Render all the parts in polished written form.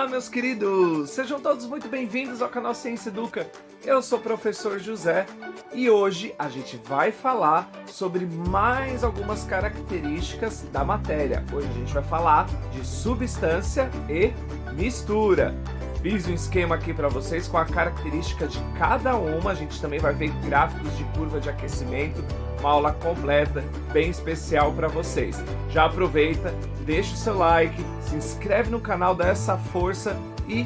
Olá, meus queridos! Sejam todos muito bem-vindos ao canal Ciência Educa. Eu sou o professor José e hoje a gente vai falar sobre mais algumas características da matéria. Hoje a gente vai falar de substância e mistura. Fiz um esquema aqui para vocês com a característica de cada uma. A gente também vai ver gráficos de curva de aquecimento, uma aula completa, bem especial para vocês. Já aproveita, deixa o seu like, se inscreve no canal, dá essa força e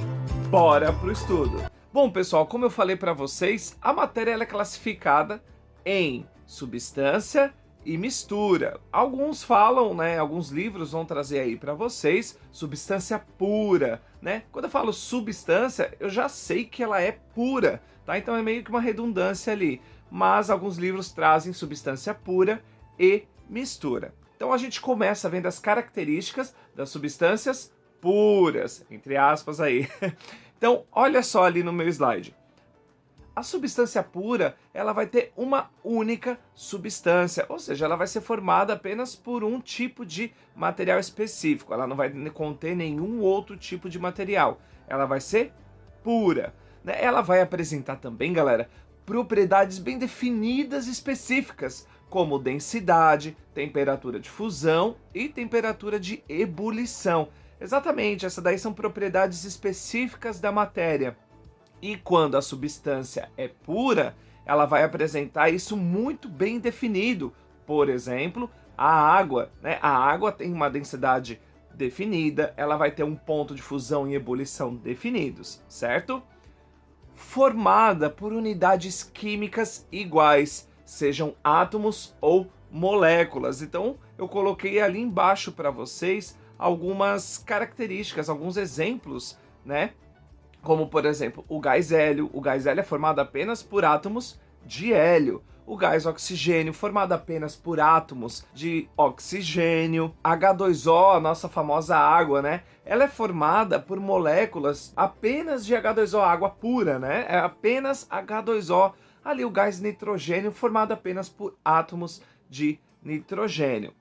bora pro estudo. Bom, pessoal, como eu falei para vocês, a matéria ela é classificada em substância e mistura. Alguns falam, né, alguns livros vão trazer aí para vocês substância pura, né? Quando eu falo substância, eu já sei que ela é pura, tá? Então é meio que uma redundância ali, mas alguns livros trazem substância pura e mistura. Então a gente começa vendo as características das substâncias puras, entre aspas aí. Então, olha só ali no meu slide. A substância pura, ela vai ter uma única substância, ou seja, ela vai ser formada apenas por um tipo de material específico. Ela não vai conter nenhum outro tipo de material. Ela vai ser pura, né? Ela vai apresentar também, galera, propriedades bem definidas e específicas, como densidade, temperatura de fusão e temperatura de ebulição. Exatamente, essas daí são propriedades específicas da matéria. E quando a substância é pura, ela vai apresentar isso muito bem definido. Por exemplo, a água, né? A água tem uma densidade definida, ela vai ter um ponto de fusão e ebulição definidos, certo? Formada por unidades químicas iguais, sejam átomos ou moléculas. Então, eu coloquei ali embaixo para vocês algumas características, alguns exemplos, né? Como, por exemplo, o gás hélio. O gás hélio é formado apenas por átomos de hélio. O gás oxigênio, formado apenas por átomos de oxigênio. H2O, a nossa famosa água, né? Ela é formada por moléculas apenas de H2O, água pura, né? É apenas H2O. Ali o gás nitrogênio, formado apenas por átomos de nitrogênio.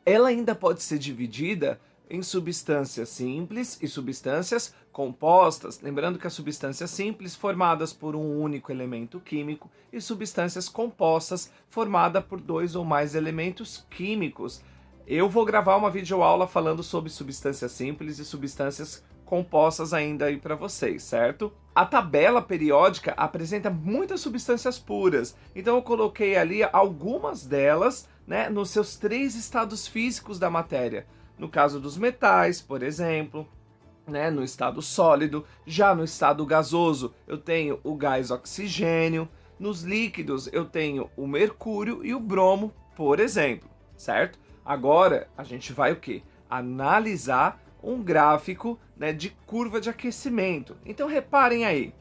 Ela ainda pode ser dividida em substâncias simples e substâncias compostas, lembrando que as substâncias simples formadas por um único elemento químico e substâncias compostas formadas por dois ou mais elementos químicos. Eu vou gravar uma videoaula falando sobre substâncias simples e substâncias compostas ainda aí para vocês, certo? A tabela periódica apresenta muitas substâncias puras, então eu coloquei ali algumas delas, né, nos seus 3 estados físicos da matéria. No caso dos metais, por exemplo, né, no estado sólido. Já no estado gasoso, eu tenho o gás oxigênio. Nos líquidos, eu tenho o mercúrio e o bromo, por exemplo, certo? Agora, a gente vai o quê? Analisar um gráfico, né, de curva de aquecimento. Então, reparem aí,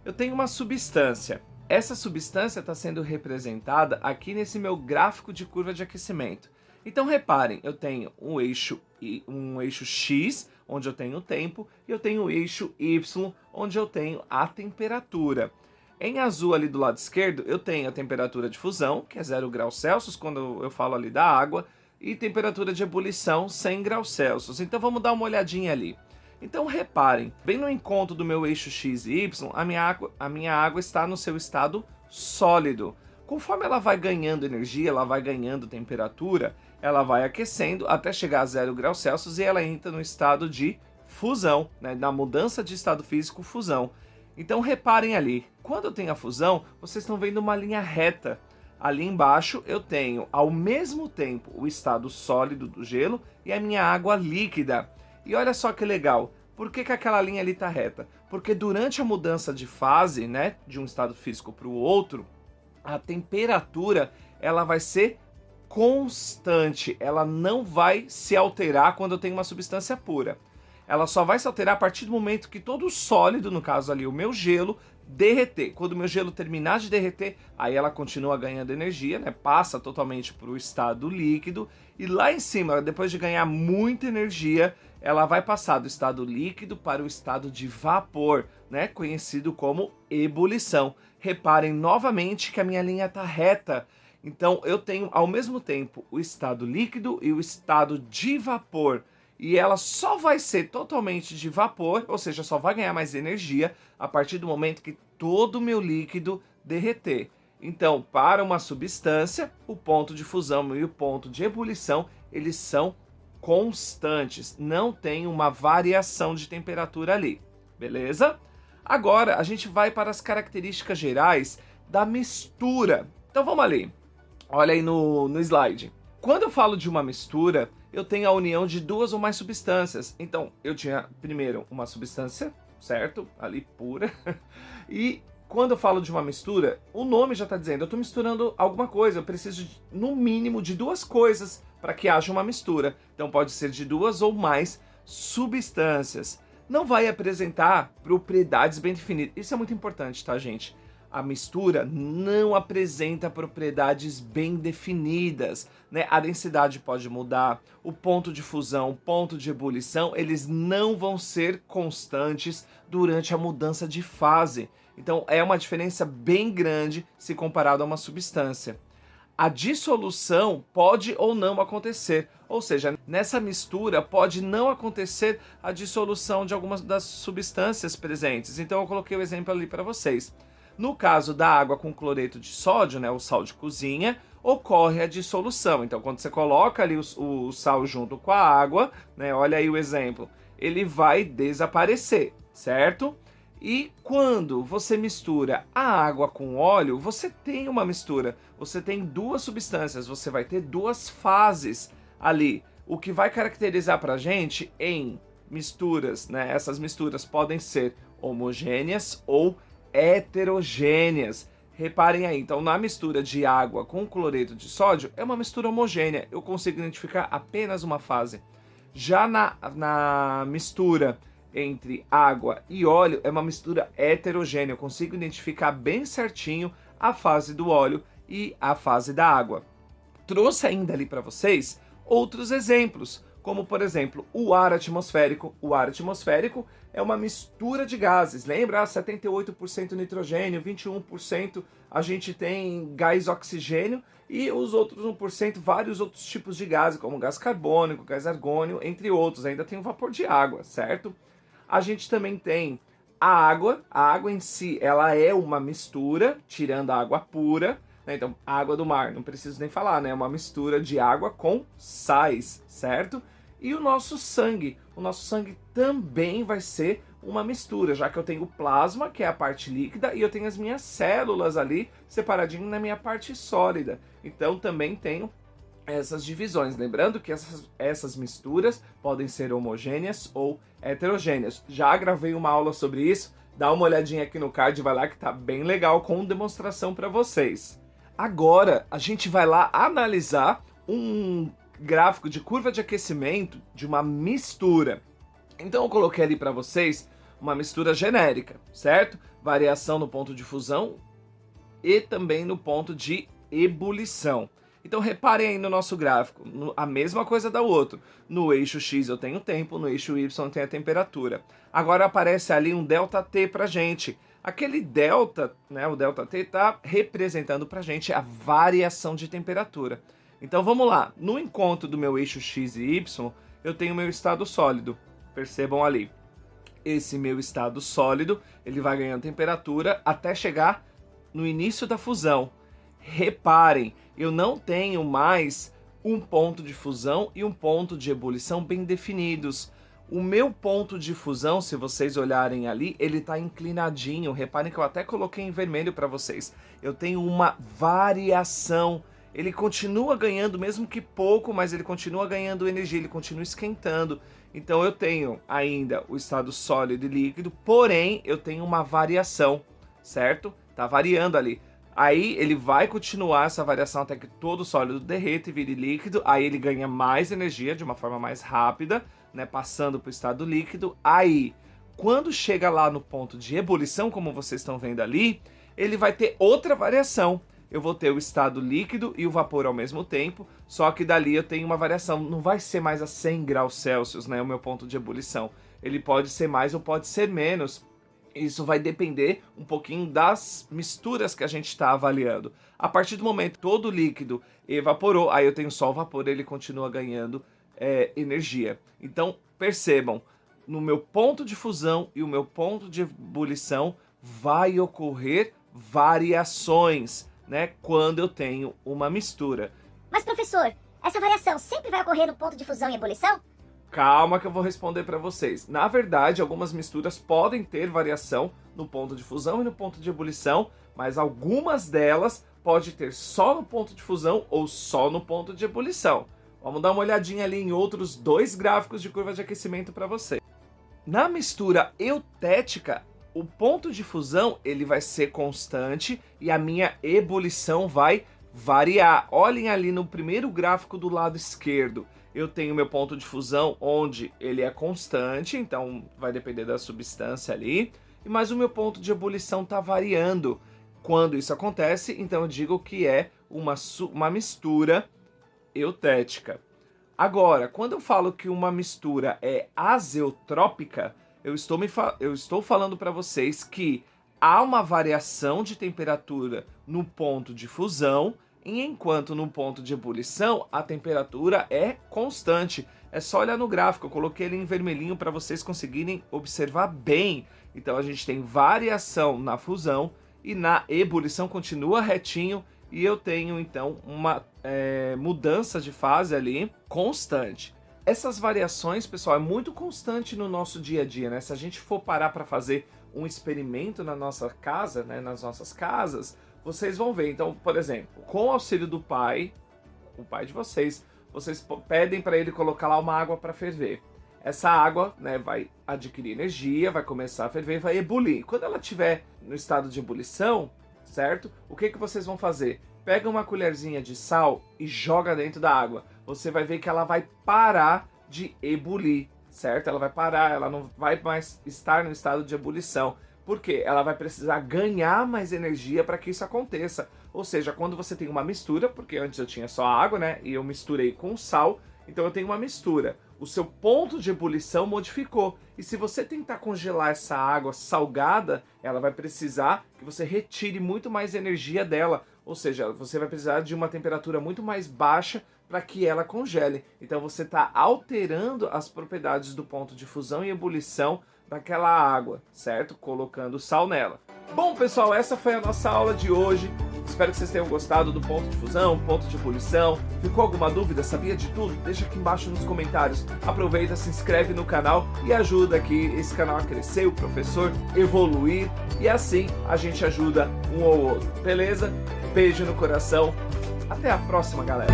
eu tenho uma substância. Essa substância está sendo representada aqui nesse meu gráfico de curva de aquecimento. Então reparem, eu tenho um eixo X, onde eu tenho o tempo, e eu tenho o eixo Y, onde eu tenho a temperatura. Em azul ali do lado esquerdo, eu tenho a temperatura de fusão, que é 0 graus Celsius, quando eu falo ali da água, e temperatura de ebulição, 100 graus Celsius. Então vamos dar uma olhadinha ali. Então reparem, bem no encontro do meu eixo X e Y, a minha água está no seu estado sólido. Conforme ela vai ganhando energia, ela vai ganhando temperatura, ela vai aquecendo até chegar a 0 graus Celsius e ela entra no estado de fusão, né? Na mudança de estado físico, fusão. Então reparem ali, quando eu tenho a fusão, vocês estão vendo uma linha reta. Ali embaixo eu tenho, ao mesmo tempo, o estado sólido do gelo e a minha água líquida. E olha só que legal, por que aquela linha ali está reta? Porque durante a mudança de fase, né, de um estado físico para o outro, a temperatura ela vai ser constante, ela não vai se alterar quando eu tenho uma substância pura. Ela só vai se alterar a partir do momento que todo o sólido, no caso ali o meu gelo, derreter. Quando o meu gelo terminar de derreter, aí ela continua ganhando energia, né? Passa totalmente para o estado líquido e lá em cima, depois de ganhar muita energia, ela vai passar do estado líquido para o estado de vapor, né? Conhecido como ebulição. Reparem novamente que a minha linha está reta. Então eu tenho ao mesmo tempo o estado líquido e o estado de vapor. e ela só vai ser totalmente de vapor, ou seja, só vai ganhar mais energia a partir do momento que todo o meu líquido derreter. Então, para uma substância, o ponto de fusão e o ponto de ebulição, eles são constantes, não tem uma variação de temperatura ali, beleza? Agora, a gente vai para as características gerais da mistura. Então, vamos ali. Olha aí no slide. Quando eu falo de uma mistura, eu tenho a união de duas ou mais substâncias. Então, eu tinha primeiro uma substância, certo? Ali pura. E quando eu falo de uma mistura, o nome já está dizendo, eu estou misturando alguma coisa. Eu preciso, no mínimo, de duas coisas para que haja uma mistura. Então, pode ser de duas ou mais substâncias. Não vai apresentar propriedades bem definidas. Isso é muito importante, tá, gente? A mistura não apresenta propriedades bem definidas, né? A densidade pode mudar, o ponto de fusão, o ponto de ebulição, eles não vão ser constantes durante a mudança de fase. Então é uma diferença bem grande se comparado a uma substância. A dissolução pode ou não acontecer, ou seja, nessa mistura pode não acontecer a dissolução de algumas das substâncias presentes. Então eu coloquei o exemplo ali para vocês. No caso da água com cloreto de sódio, né, o sal de cozinha, ocorre a dissolução. Então, quando você coloca ali o sal junto com a água, né, olha aí o exemplo, ele vai desaparecer, certo? E quando você mistura a água com óleo, você tem uma mistura. Você tem duas substâncias, você vai ter duas fases ali. O que vai caracterizar pra gente em misturas, né? Essas misturas podem ser homogêneas ou heterogêneas. Reparem aí, então na mistura de água com cloreto de sódio é uma mistura homogênea, eu consigo identificar apenas uma fase. Já na mistura entre água e óleo é uma mistura heterogênea, eu consigo identificar bem certinho a fase do óleo e a fase da água. Trouxe ainda ali para vocês outros exemplos, como por exemplo o ar atmosférico. O ar atmosférico é uma mistura de gases, lembra? 78% nitrogênio, 21% a gente tem gás oxigênio e os outros 1% vários outros tipos de gases, como gás carbônico, gás argônio, entre outros. Ainda tem o vapor de água, certo? A gente também tem a água em si, ela é uma mistura, tirando a água pura, né? Então, a água do mar, não preciso nem falar, né? É uma mistura de água com sais, certo? E o nosso sangue também vai ser uma mistura, já que eu tenho o plasma, que é a parte líquida, e eu tenho as minhas células ali separadinho na minha parte sólida. Então também tenho essas divisões. Lembrando que essas misturas podem ser homogêneas ou heterogêneas. Já gravei uma aula sobre isso, dá uma olhadinha aqui no card, vai lá que tá bem legal com demonstração para vocês. Agora a gente vai lá analisar um gráfico de curva de aquecimento de uma mistura. Então eu coloquei ali para vocês uma mistura genérica, certo? Variação no ponto de fusão e também no ponto de ebulição. Então reparem aí no nosso gráfico, a mesma coisa da outro. No eixo X eu tenho o tempo, no eixo Y eu tenho a temperatura. Agora aparece ali um ΔT pra gente. Aquele delta, né, o ΔT está representando pra gente a variação de temperatura. Então vamos lá, no encontro do meu eixo X e Y, eu tenho meu estado sólido. Percebam ali, esse meu estado sólido, ele vai ganhando temperatura até chegar no início da fusão. Reparem, eu não tenho mais um ponto de fusão e um ponto de ebulição bem definidos. O meu ponto de fusão, se vocês olharem ali, ele está inclinadinho. Reparem que eu até coloquei em vermelho para vocês. Eu tenho uma variação. Ele continua ganhando, mesmo que pouco, mas ele continua ganhando energia, ele continua esquentando. Então eu tenho ainda o estado sólido e líquido, porém eu tenho uma variação, certo? Tá variando ali. Aí ele vai continuar essa variação até que todo o sólido derreta e vire líquido. Aí ele ganha mais energia de uma forma mais rápida, né, passando para o estado líquido. Aí, quando chega lá no ponto de ebulição, como vocês estão vendo ali, ele vai ter outra variação. Eu vou ter o estado líquido e o vapor ao mesmo tempo, só que dali eu tenho uma variação. Não vai ser mais a 100 graus Celsius, né, o meu ponto de ebulição. Ele pode ser mais ou pode ser menos. Isso vai depender um pouquinho das misturas que a gente está avaliando. A partir do momento que todo o líquido evaporou, aí eu tenho só o vapor, ele continua ganhando energia. Então percebam, no meu ponto de fusão e o meu ponto de ebulição vai ocorrer variações, né, quando eu tenho uma mistura. Mas professor, essa variação sempre vai ocorrer no ponto de fusão e ebulição? Calma que eu vou responder para vocês. Na verdade, algumas misturas podem ter variação no ponto de fusão e no ponto de ebulição, mas algumas delas pode ter só no ponto de fusão ou só no ponto de ebulição. Vamos dar uma olhadinha ali em outros 2 gráficos de curva de aquecimento para você. Na mistura eutética, o ponto de fusão ele vai ser constante e a minha ebulição vai variar. Olhem ali no primeiro gráfico do lado esquerdo. Eu tenho meu ponto de fusão onde ele é constante, então vai depender da substância ali. Mas o meu ponto de ebulição está variando. Quando isso acontece, então eu digo que é uma mistura eutética. Agora, quando eu falo que uma mistura é azeotrópica, eu estou falando para vocês que há uma variação de temperatura no ponto de fusão, enquanto no ponto de ebulição a temperatura é constante. É só olhar no gráfico, eu coloquei ele em vermelhinho para vocês conseguirem observar bem. Então a gente tem variação na fusão e na ebulição continua retinho e eu tenho então uma mudança de fase ali constante. Essas variações, pessoal, é muito constante no nosso dia a dia, né? Se a gente for parar para fazer um experimento na nossa casa, né, nas nossas casas, vocês vão ver. Então, por exemplo, com o auxílio do pai, o pai de vocês pedem para ele colocar lá uma água para ferver. Essa água, né, vai adquirir energia, vai começar a ferver, vai ebulir. Quando ela estiver no estado de ebulição, certo? O que vocês vão fazer? Pega uma colherzinha de sal e joga dentro da água. Você vai ver que ela vai parar de ebulir, certo? Ela vai parar, ela não vai mais estar no estado de ebulição. Por quê? Ela vai precisar ganhar mais energia para que isso aconteça. Ou seja, quando você tem uma mistura, porque antes eu tinha só água, né? E eu misturei com sal, então eu tenho uma mistura. O seu ponto de ebulição modificou. E se você tentar congelar essa água salgada, ela vai precisar que você retire muito mais energia dela. Ou seja, você vai precisar de uma temperatura muito mais baixa para que ela congele. Então você está alterando as propriedades do ponto de fusão e ebulição daquela água, certo? Colocando sal nela. Bom, pessoal, essa foi a nossa aula de hoje. Espero que vocês tenham gostado do ponto de fusão, ponto de ebulição. Ficou alguma dúvida? Sabia de tudo? Deixa aqui embaixo nos comentários. Aproveita, se inscreve no canal e ajuda aqui esse canal a crescer, o professor evoluir. E assim a gente ajuda um ao outro, beleza? Beijo no coração. Até a próxima, galera.